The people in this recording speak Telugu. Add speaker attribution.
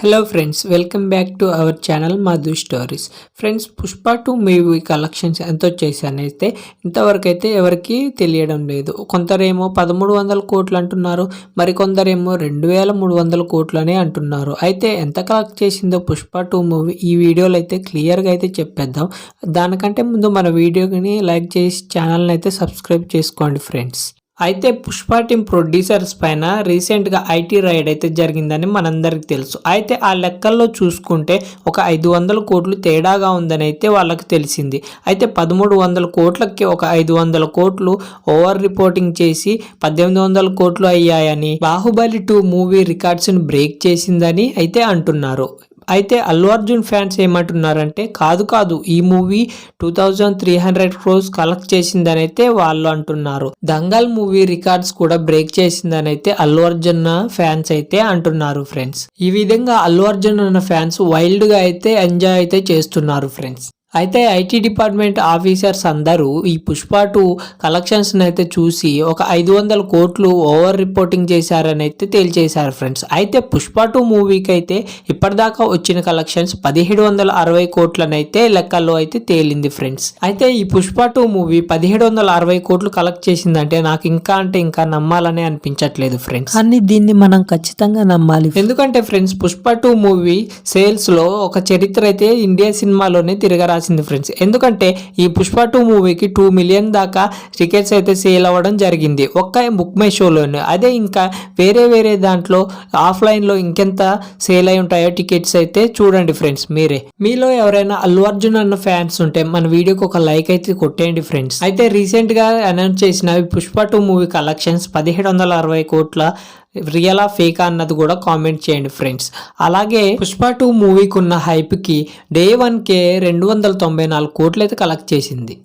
Speaker 1: Hello friends, welcome back to our channel Madhu stories. Friends, Pushpa 2 movie collections ఎంత వచ్చేసి అయితే ఇంతవరకు అయితే ఎవరికి తెలియడం లేదు. కొందరేమో 1300 కోట్లు అంటున్నారు, మరికొందరేమో 2300 కోట్లు అని అంటున్నారు. అయితే ఎంత కలెక్ట్ చేసిందో పుష్ప 2 మూవీ ఈ వీడియోలో అయితే క్లియర్గా అయితే చెప్పేద్దాం. దానికంటే ముందు మన వీడియోని లైక్ చేసి ఛానల్ని అయితే సబ్స్క్రైబ్ చేసుకోండి ఫ్రెండ్స్. అయితే పుష్ప టీం ప్రొడ్యూసర్స్ పైన రీసెంట్గా ఐటీ రైడ్ అయితే జరిగిందని మనందరికి తెలుసు. అయితే ఆ లెక్కల్లో చూసుకుంటే ఒక 500 కోట్లు తేడాగా ఉందని అయితే వాళ్ళకి తెలిసింది. అయితే 1300 కోట్లకి ఒక 500 కోట్లు ఓవర్ రిపోర్టింగ్ చేసి 1800 కోట్లు అయ్యాయని, బాహుబలి 2 మూవీ రికార్డ్స్ని బ్రేక్ చేసిందని అయితే అంటున్నారు. అయితే అల్లు అర్జున్ ఫ్యాన్స్ ఏమంటున్నారంటే కాదు ఈ మూవీ 2300 crores కలెక్ట్ చేసిందని అయితే వాళ్ళు అంటున్నారు. దంగల్ మూవీ రికార్డ్స్ కూడా బ్రేక్ చేసిందని అయితే అల్లు అర్జున్ ఫ్యాన్స్ అయితే అంటున్నారు ఫ్రెండ్స్. ఈ విధంగా అల్లు అర్జున్ అన్న ఫ్యాన్స్ వైల్డ్ గా అయితే ఎంజాయ్ అయితే చేస్తున్నారు ఫ్రెండ్స్. అయితే ఐటీ డిపార్ట్మెంట్ ఆఫీసర్స్ అందరూ ఈ పుష్ప 2 కలెక్షన్స్ అయితే చూసి ఒక 500 కోట్లు ఓవర్ రిపోర్టింగ్ చేశారని అయితే తేల్చేశారు ఫ్రెండ్స్. అయితే పుష్ప 2 మూవీకి అయితే ఇప్పటిదాకా వచ్చిన కలెక్షన్స్ 1760 కోట్లనైతే లెక్కల్లో అయితే తేలింది ఫ్రెండ్స్. అయితే ఈ పుష్ప 2 మూవీ 1760 కోట్లు కలెక్ట్ చేసిందంటే నాకు ఇంకా నమ్మాలని అనిపించట్లేదు ఫ్రెండ్స్. కానీ దీన్ని మనం ఖచ్చితంగా నమ్మాలి. ఎందుకంటే ఫ్రెండ్స్, పుష్ప 2 మూవీ సేల్స్ లో ఒక చరిత్ర అయితే ఇండియా సినిమాలోనే తిరగరా ఫ్రెండ్స్. ఎందుకంటే ఈ పుష్ప 2 మూవీకి 2 మిలియన్ దాకా టికెట్స్ అయితే సేల్ అవ్వడం జరిగింది ఒక్క బుక్ మై షోలోనే. అదే ఇంకా వేరే దాంట్లో ఆఫ్లైన్ లో ఇంకెంత సేల్ అయి ఉంటాయో టికెట్స్ అయితే చూడండి ఫ్రెండ్స్ మీరే. మీలో ఎవరైనా అల్లు అర్జున్ అన్న ఫ్యాన్స్ ఉంటే మన వీడియోకి ఒక లైక్ అయితే కొట్టేయండి ఫ్రెండ్స్. అయితే రీసెంట్ గా అనౌన్స్ చేసిన పుష్ప 2 మూవీ కలెక్షన్స్ 1760 కోట్ల రియలా ఫేకా అన్నది కూడా కామెంట్ చేయండి ఫ్రెండ్స్. అలాగే పుష్ప 2 మూవీకి ఉన్న హైప్ కి డే 1 294 కోట్లు అయితే కలెక్ట్ చేసింది.